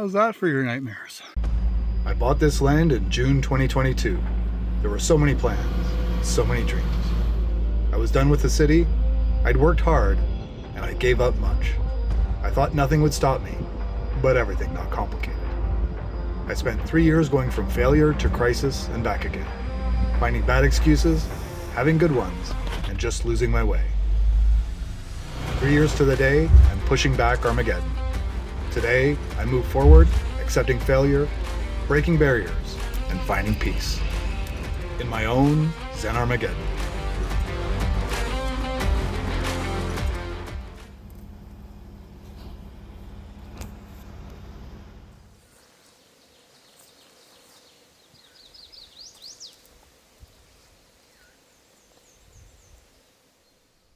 How's that for your nightmares? I bought this land in June 2022. There were so many plans, so many dreams. I was done with the city, I'd worked hard, and I gave up much. I thought nothing would stop me, but everything got complicated. I spent 3 years going from failure to crisis and back again, finding bad excuses, having good ones, and just losing my way. 3 years to the day, and pushing back Armageddon. Today, I move forward, accepting failure, breaking barriers, and finding peace. In my own Zen Armageddon.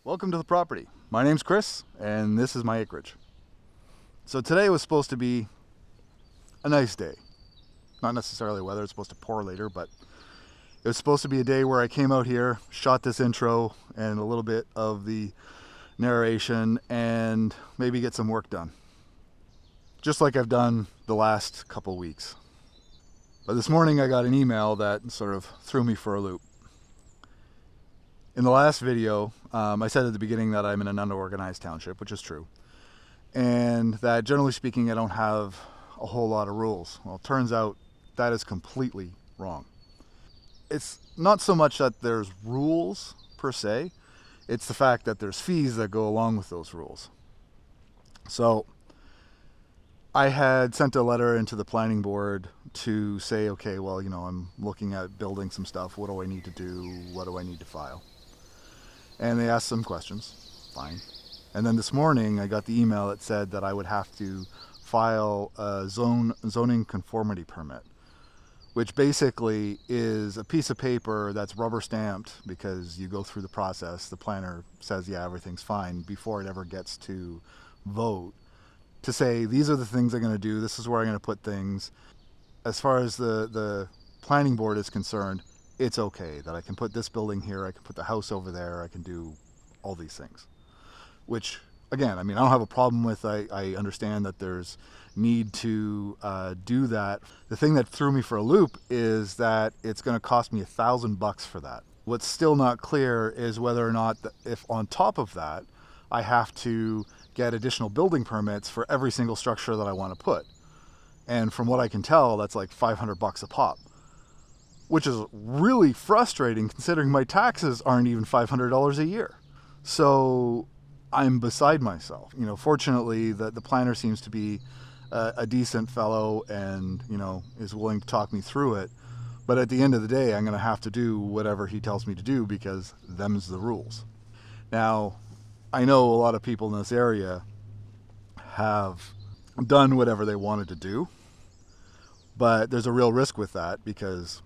Welcome to the property. My name's Chris, and this is my acreage. So today was supposed to be a nice day. Not necessarily weather, it's supposed to pour later, but it was supposed to be a day where I came out here, shot this intro and a little bit of the narration, and maybe get some work done. Just like I've done the last couple weeks. But this morning I got an email that sort of threw me for a loop. In the last video, I said at the beginning that I'm in an unorganized township, which is true. And that generally speaking, I don't have a whole lot of rules. Well, it turns out that is completely wrong. It's not so much that there's rules per se, it's the fact that there's fees that go along with those rules. So I had sent a letter into the planning board to say, okay, well, I'm looking at building some stuff. What do I need to do? What do I need to file? And they asked some questions. Fine. And then this morning I got the email that said that I would have to file a zoning conformity permit, which basically is a piece of paper that's rubber stamped because you go through the process. The planner says, yeah, everything's fine before it ever gets to vote, to say, these are the things I'm going to do. This is where I'm going to put things. As far as the planning board is concerned, it's okay that I can put this building here. I can put the house over there. I can do all these things, which again, I don't have a problem with. I understand that there's need to do that. The thing that threw me for a loop is that it's going to cost me $1,000 for that. What's still not clear is whether or not, if on top of that, I have to get additional building permits for every single structure that I want to put. And from what I can tell, that's like $500 a pop, which is really frustrating considering my taxes aren't even $500 a year. So I'm beside myself. Fortunately, the planner seems to be a decent fellow and, is willing to talk me through it. But at the end of the day, I'm going to have to do whatever he tells me to do because them's the rules. Now, I know a lot of people in this area have done whatever they wanted to do, but there's a real risk with that because,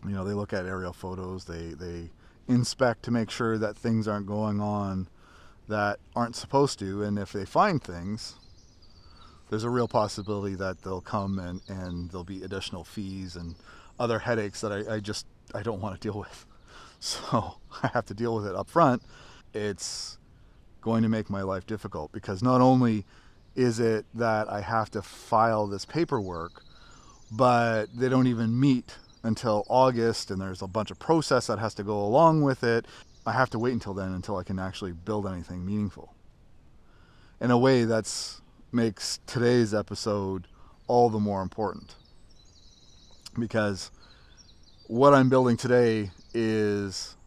they look at aerial photos, they inspect to make sure that things aren't going on that aren't supposed to, and if they find things, there's a real possibility that they'll come and there'll be additional fees and other headaches that I don't want to deal with. So I have to deal with it up front. It's going to make my life difficult because not only is it that I have to file this paperwork, but they don't even meet until August, and there's a bunch of process that has to go along with it. I have to wait until then until I can actually build anything meaningful. In a way, that makes today's episode all the more important because what I'm building today is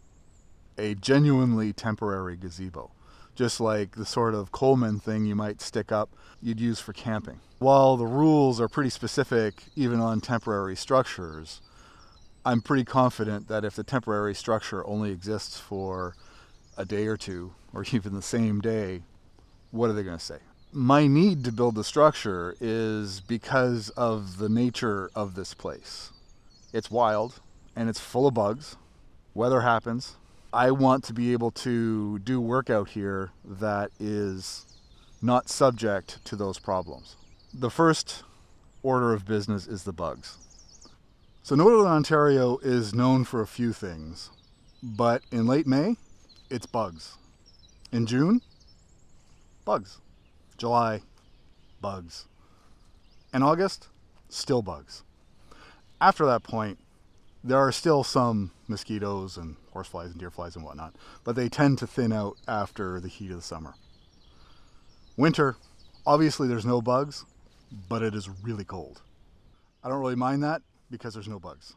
a genuinely temporary gazebo, just like the sort of Coleman thing you might stick up you'd use for camping. While the rules are pretty specific even on temporary structures, I'm pretty confident that if the temporary structure only exists for a day or two, or even the same day, what are they going to say? My need to build the structure is because of the nature of this place. It's wild, and it's full of bugs. Weather happens. I want to be able to do work out here that is not subject to those problems. The first order of business is the bugs. So Northern Ontario is known for a few things, but in late May, it's bugs. In June, bugs. July, bugs. And August, still bugs. After that point, there are still some mosquitoes and horseflies and deer flies and whatnot, but they tend to thin out after the heat of the summer. Winter, obviously there's no bugs, but it is really cold. I don't really mind that because there's no bugs.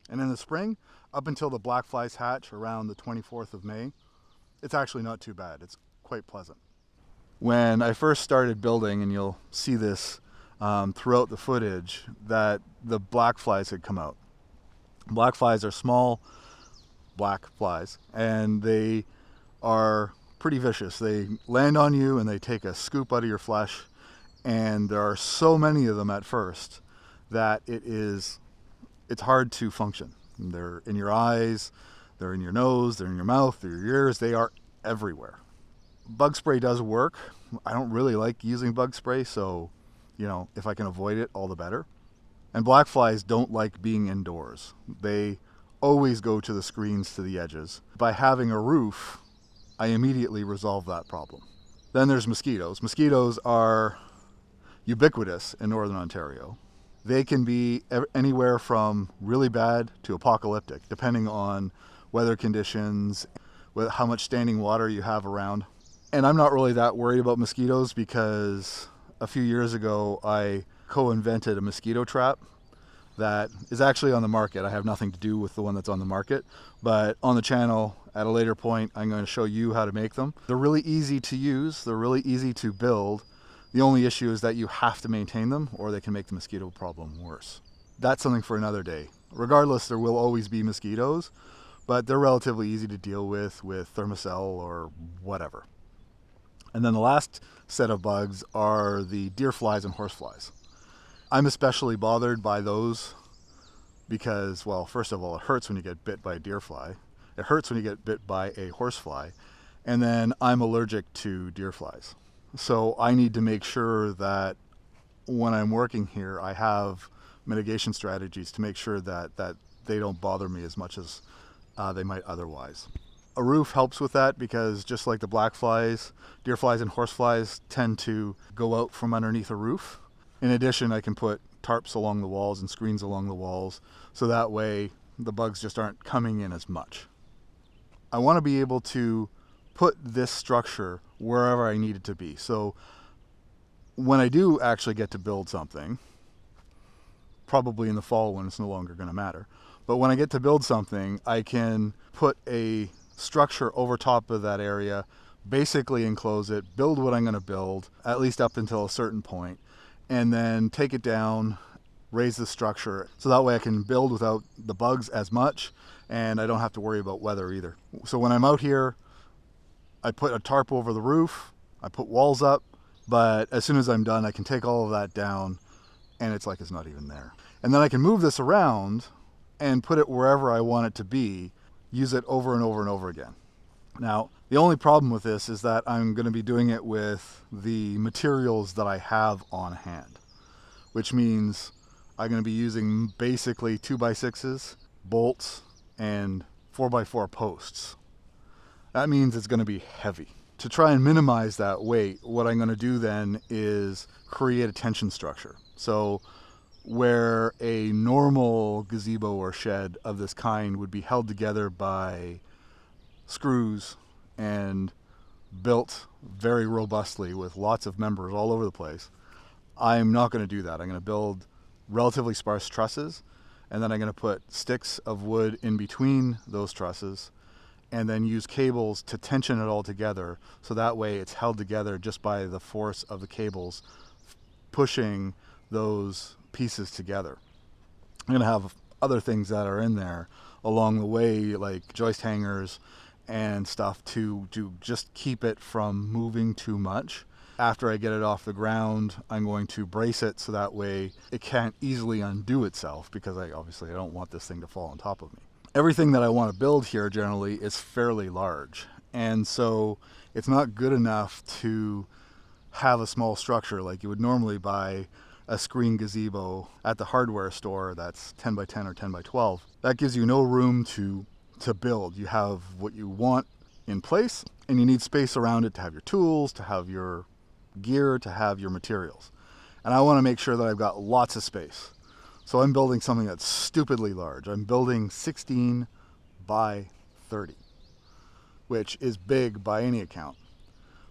And in the spring, up until the black flies hatch around the 24th of May, it's actually not too bad. It's quite pleasant. When I first started building, and you'll see this throughout the footage, that the black flies had come out. Black flies are small black flies, and they are pretty vicious. They land on you and they take a scoop out of your flesh, and there are so many of them at first that it's hard to function. They're in your eyes, they're in your nose, they're in your mouth, they're in your ears, they are everywhere. Bug spray does work. I don't really like using bug spray, so if I can avoid it, all the better. And black flies don't like being indoors. They always go to the screens to the edges. By having a roof, I immediately resolve that problem. Then there's mosquitoes. Mosquitoes are ubiquitous in Northern Ontario. They can be anywhere from really bad to apocalyptic, depending on weather conditions, how much standing water you have around. And I'm not really that worried about mosquitoes because a few years ago I co-invented a mosquito trap that is actually on the market. I have nothing to do with the one that's on the market, but on the channel at a later point I'm going to show you how to make them. They're really easy to use, they're really easy to build. The only issue is that you have to maintain them or they can make the mosquito problem worse. That's something for another day. Regardless, there will always be mosquitoes, but they're relatively easy to deal with Thermacell or whatever. And then the last set of bugs are the deer flies and horse flies. I'm especially bothered by those because, well, first of all, it hurts when you get bit by a deer fly. It hurts when you get bit by a horse fly. And then I'm allergic to deer flies. So I need to make sure that when I'm working here, I have mitigation strategies to make sure that they don't bother me as much as they might otherwise. A roof helps with that because just like the black flies, deer flies and horse flies tend to go out from underneath a roof. In addition, I can put tarps along the walls and screens along the walls, so that way the bugs just aren't coming in as much. I want to be able to put this structure wherever I need it to be. So when I do actually get to build something, probably in the fall when it's no longer going to matter, but when I get to build something, I can put a structure over top of that area, basically enclose it, build what I'm going to build, at least up until a certain point, and then take it down, raise the structure, so that way I can build without the bugs as much, and I don't have to worry about weather either. So when I'm out here, I put a tarp over the roof, I put walls up, but as soon as I'm done, I can take all of that down, and it's like it's not even there. And then I can move this around and put it wherever I want it to be, use it over and over and over again. Now, the only problem with this is that I'm going to be doing it with the materials that I have on hand, which means I'm going to be using basically 2x6s, bolts, and 4x4 posts. That means it's going to be heavy. To try and minimize that weight, what I'm going to do then is create a tension structure. So where a normal gazebo or shed of this kind would be held together by screws and built very robustly with lots of members all over the place, I'm not going to do that. I'm going to build relatively sparse trusses, and then I'm going to put sticks of wood in between those trusses, and then use cables to tension it all together, so that way it's held together just by the force of the cables pushing those pieces together. I'm going to have other things that are in there along the way, like joist hangers and stuff, to just keep it from moving too much. After I get it off the ground, I'm going to brace it so that way it can't easily undo itself, because I don't want this thing to fall on top of me. Everything that I want to build here generally is fairly large, and so it's not good enough to have a small structure like you would normally buy a screen gazebo at the hardware store that's 10 by 10 or 10 by 12. That gives you no room to build. You have what you want in place, and you need space around it to have your tools, to have your gear, to have your materials. and I want to make sure that I've got lots of space. So I'm building something that's stupidly large. I'm building 16 by 30, which is big by any account.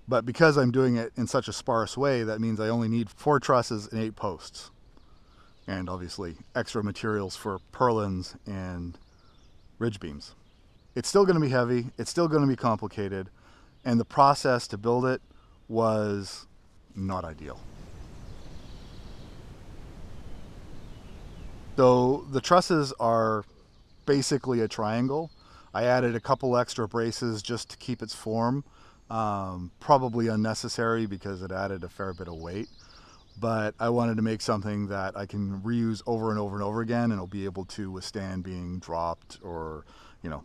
But because I'm doing it in such a sparse way, that means I only need 4 trusses and 8 posts. And obviously extra materials for purlins and ridge beams. It's still going to be heavy, it's still going to be complicated, and the process to build it was not ideal. So the trusses are basically a triangle. I added a couple extra braces just to keep its form. Probably unnecessary because it added a fair bit of weight. But I wanted to make something that I can reuse over and over and over again, and it'll be able to withstand being dropped or,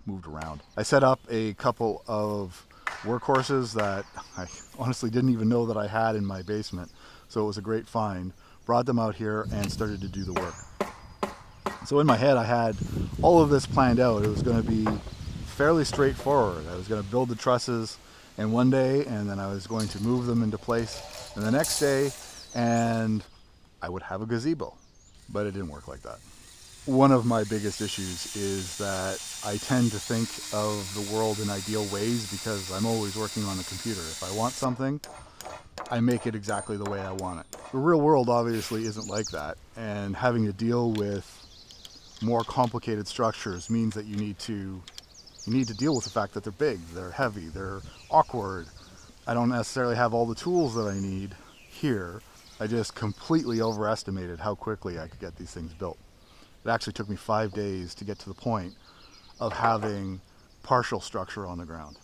moved around. I set up a couple of workhorses that I honestly didn't even know that I had in my basement. So it was a great find. Brought them out here and started to do the work. So in my head I had all of this planned out. It was going to be fairly straightforward. I was going to build the trusses in one day, and then I was going to move them into place in the next day, and I would have a gazebo. But it didn't work like that. One of my biggest issues is that I tend to think of the world in ideal ways because I'm always working on a computer. If I want something, I make it exactly the way I want it. The real world obviously isn't like that, and having to deal with more complicated structures means that you need to deal with the fact that they're big, they're heavy, they're awkward. I don't necessarily have all the tools that I need here. I just completely overestimated how quickly I could get these things built. It actually took me 5 days to get to the point of having partial structure on the ground.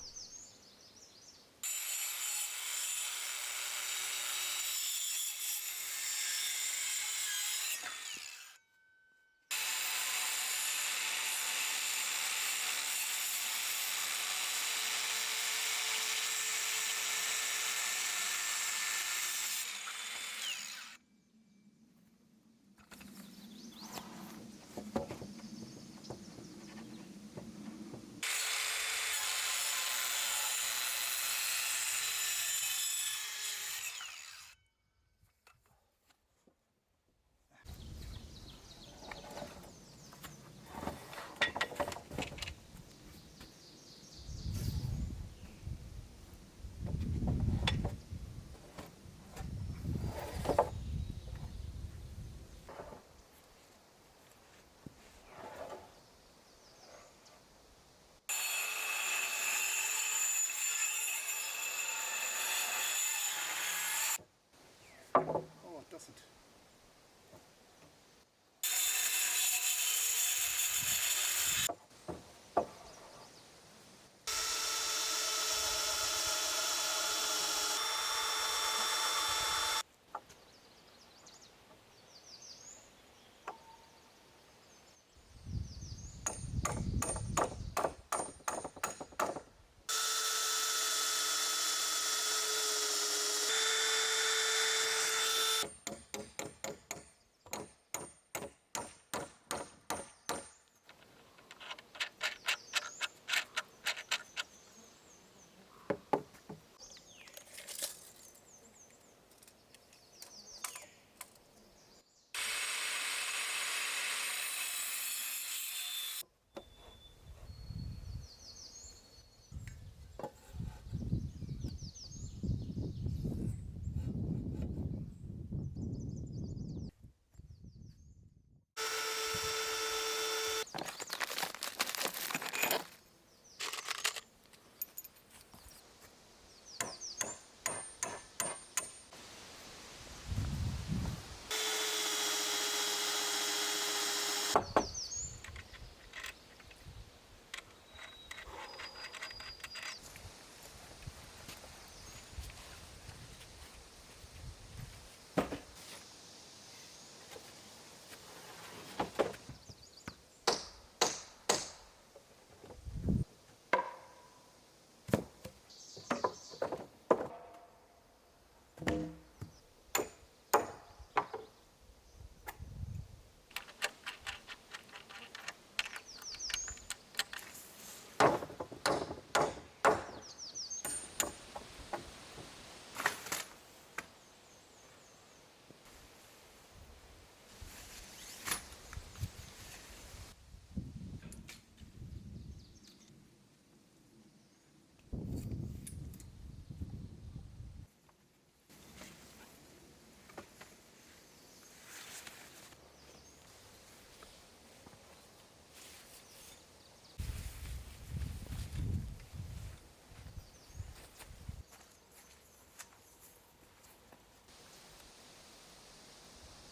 Oh, it doesn't.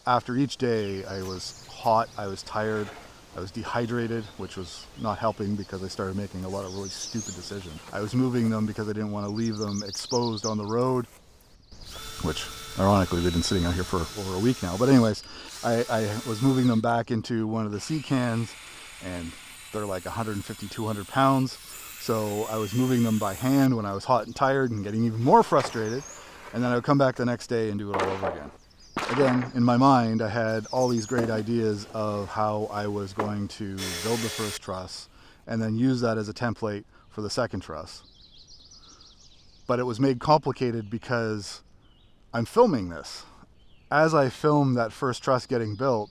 after each day, I was hot, I was tired, I was dehydrated, which was not helping because I started making a lot of really stupid decisions. I was moving them because I didn't want to leave them exposed on the road, which ironically they've been sitting out here for over a week now. But anyways, I was moving them back into one of the sea cans, and they're like 150, 200 pounds. So I was moving them by hand when I was hot and tired and getting even more frustrated. And then I would come back the next day and do it all over again. Again, in my mind, I had all these great ideas of how I was going to build the first truss and then use that as a template for the second truss. But it was made complicated because I'm filming this. As I filmed that first truss getting built,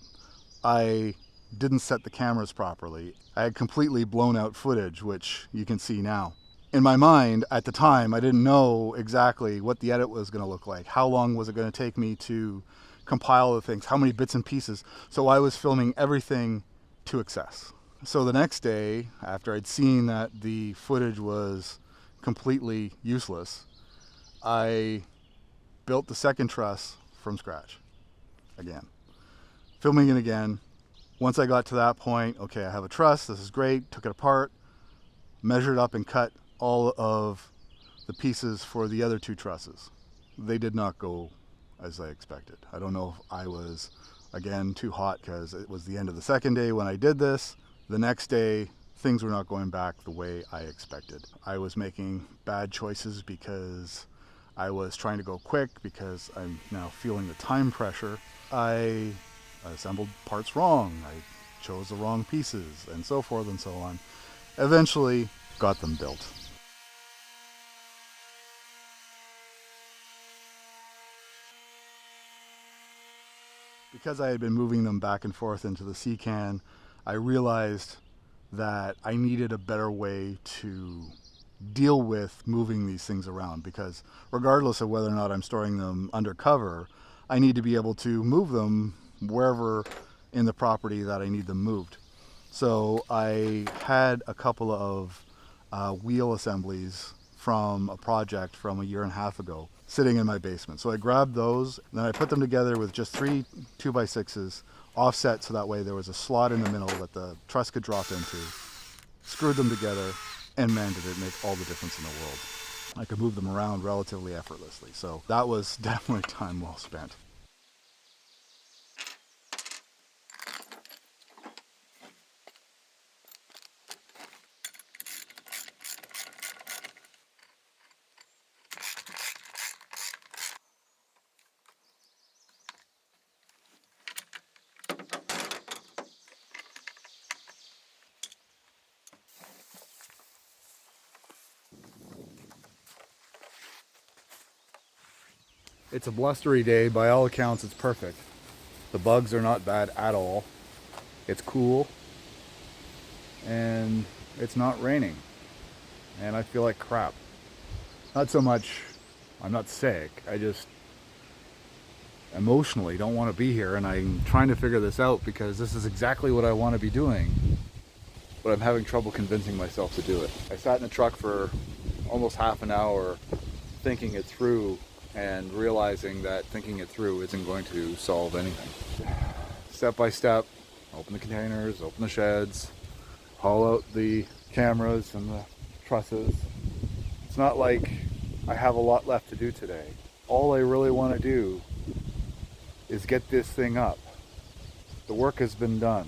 I didn't set the cameras properly. I had completely blown out footage, which you can see now. In my mind, at the time, I didn't know exactly what the edit was going to look like. How long was it going to take me to compile the things? How many bits and pieces? So I was filming everything to excess. So the next day, after I'd seen that the footage was completely useless, I built the second truss from scratch again. Filming it again. Once I got to that point, okay, I have a truss, this is great, took it apart, measured up and cut all of the pieces for the other two trusses. They did not go as I expected. I don't know if I was, again, too hot because it was the end of the second day when I did this. The next day, things were not going back the way I expected. I was making bad choices because I was trying to go quick because I'm now feeling the time pressure. I assembled parts wrong. I chose the wrong pieces and so forth and so on. Eventually got them built. Because I had been moving them back and forth into the sea can, I realized that I needed a better way to deal with moving these things around, because regardless of whether or not I'm storing them undercover, I need to be able to move them wherever in the property that I need them moved. So I had a couple of wheel assemblies from a project from a year and a half ago sitting in my basement. So I grabbed those, and then I put them together with just 3 2x6s offset so that way there was a slot in the middle that the truss could drop into, screwed them together, and man, did it make all the difference in the world. I could move them around relatively effortlessly. So that was definitely time well spent. It's a blustery day. By all accounts, it's perfect. The bugs are not bad at all. It's cool. And it's not raining. And I feel like crap. Not so much, I'm not sick. I just emotionally don't want to be here. And I'm trying to figure this out because this is exactly what I want to be doing. But I'm having trouble convincing myself to do it. I sat in the truck for almost half an hour thinking it through, and realizing that thinking it through isn't going to solve anything. Step by step, open the containers, open the sheds, haul out the cameras and the trusses. It's not like I have a lot left to do today. All I really want to do is get this thing up. The work has been done.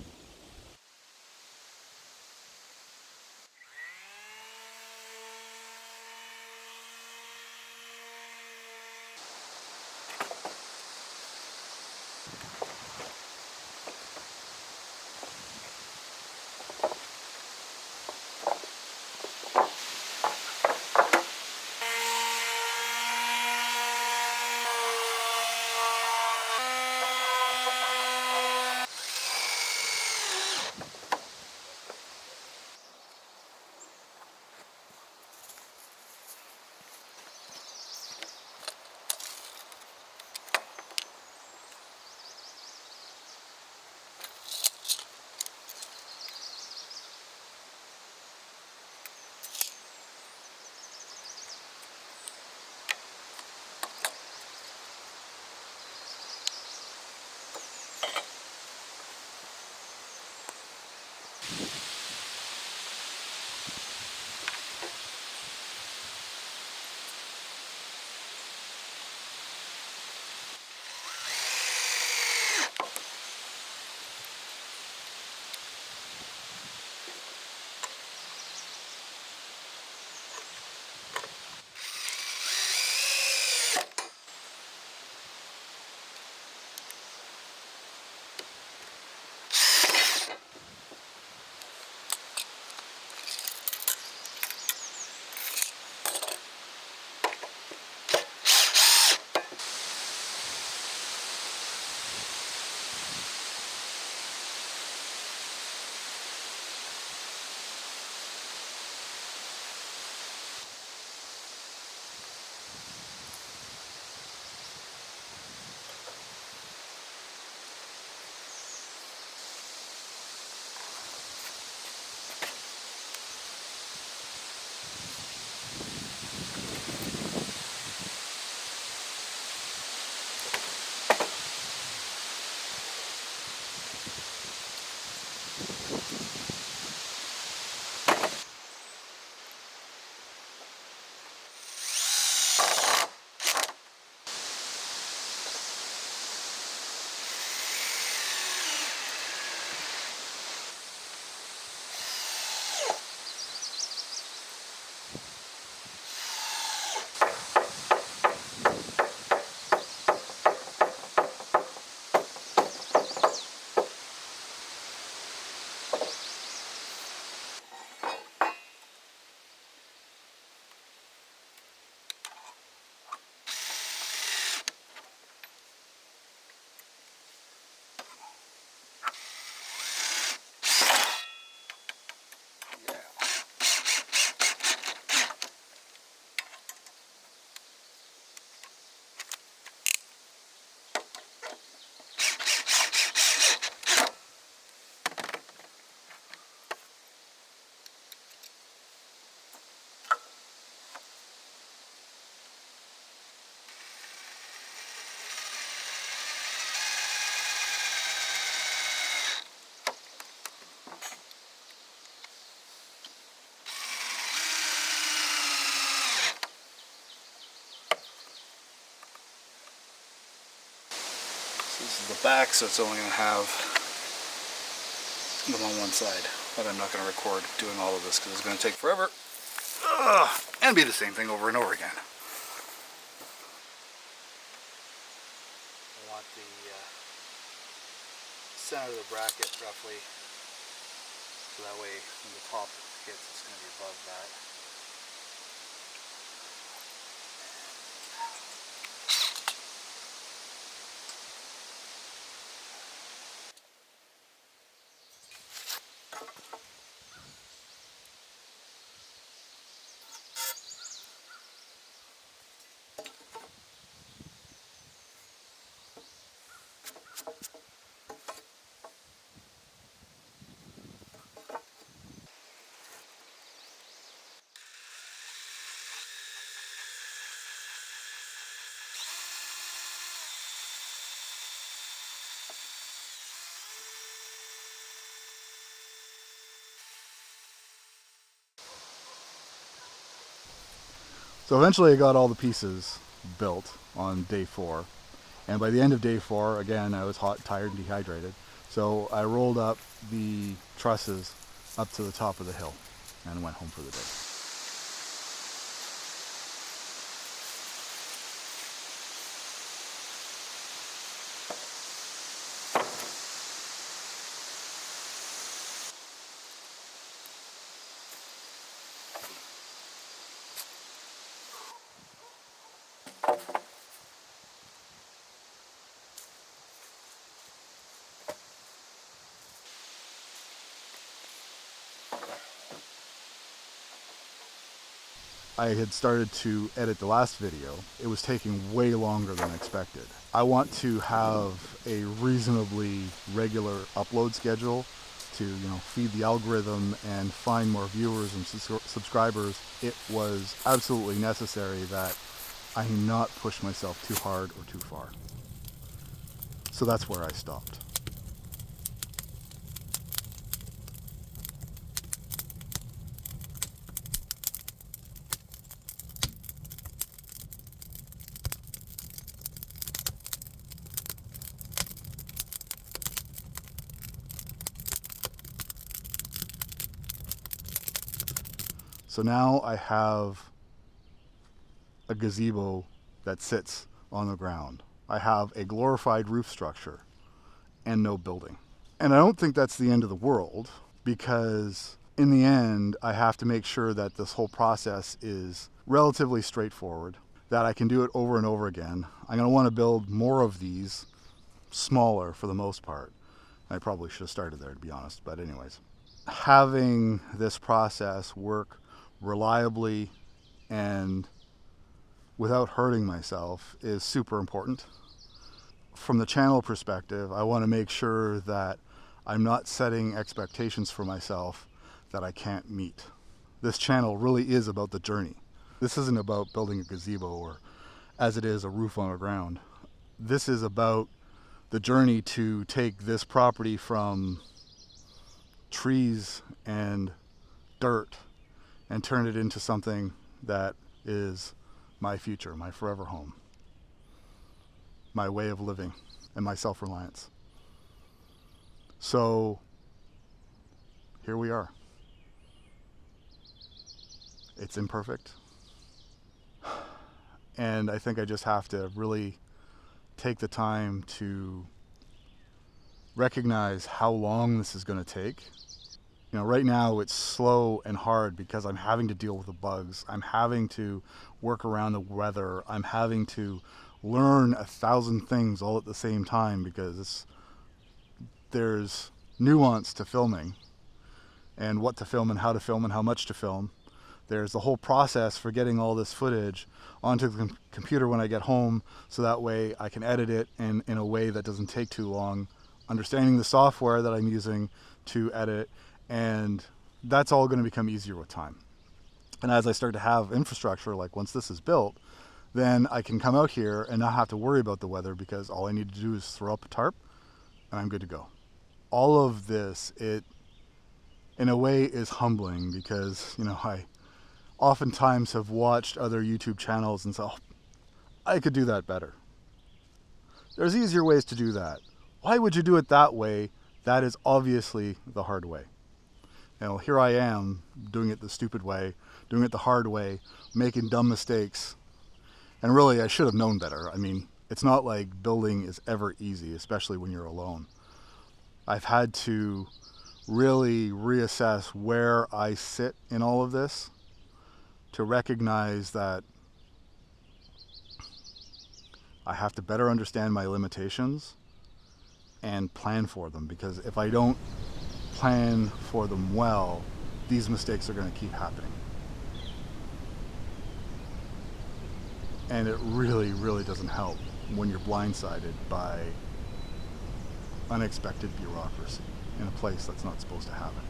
This is the back, so it's only going to have them on one side. But I'm not going to record doing all of this because it's going to take forever. And be the same thing over and over again. I want the center of the bracket roughly, so that way when the top hits, it's going to be above that. So eventually I got all the pieces built on day 4. And by the end of day 4, again, I was hot, tired, and dehydrated. So I rolled up the trusses up to the top of the hill and went home for the day. I had started to edit the last video. It was taking way longer than expected. I want to have a reasonably regular upload schedule to, feed the algorithm and find more viewers and subscribers. It was absolutely necessary that I not push myself too hard or too far. So that's where I stopped. So now I have a gazebo that sits on the ground. I have a glorified roof structure and no building. And I don't think that's the end of the world, because in the end, I have to make sure that this whole process is relatively straightforward, that I can do it over and over again. I'm going to want to build more of these, smaller for the most part. I probably should have started there, to be honest, but anyways. Having this process work reliably and without hurting myself is super important. From the channel perspective, I want to make sure that I'm not setting expectations for myself that I can't meet. This channel really is about the journey. This isn't about building a gazebo or, as it is, a roof on the ground. This is about the journey to take this property from trees and dirt and turn it into something that is my future, my forever home, my way of living, and my self-reliance. So here we are. It's imperfect. And I think I just have to really take the time to recognize how long this is going to take. Right now it's slow and hard because I'm having to deal with the bugs. I'm having to work around the weather. I'm having to learn 1,000 things all at the same time because there's nuance to filming and what to film and how much to film. There's the whole process for getting all this footage onto the computer when I get home, so that way I can edit it in a way that doesn't take too long. Understanding the software that I'm using to edit, and that's all going to become easier with time. And as I start to have infrastructure, like once this is built, then I can come out here and not have to worry about the weather, because all I need to do is throw up a tarp and I'm good to go. All of this, it in a way is humbling, because I oftentimes have watched other YouTube channels and said, oh, I could do that better. There's easier ways to do that. Why would you do it that way? That is obviously the hard way. You know, here I am doing it the stupid way, doing it the hard way, making dumb mistakes. And really, I should have known better. I mean, it's not like building is ever easy, especially when you're alone. I've had to really reassess where I sit in all of this to recognize that I have to better understand my limitations and plan for them, because if I don't plan for them well, these mistakes are going to keep happening. And it really, really doesn't help when you're blindsided by unexpected bureaucracy in a place that's not supposed to have it.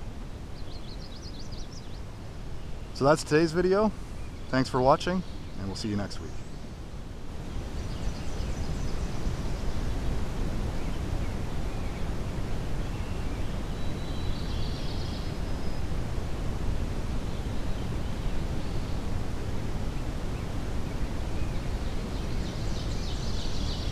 So that's today's video. Thanks for watching, and we'll see you next week.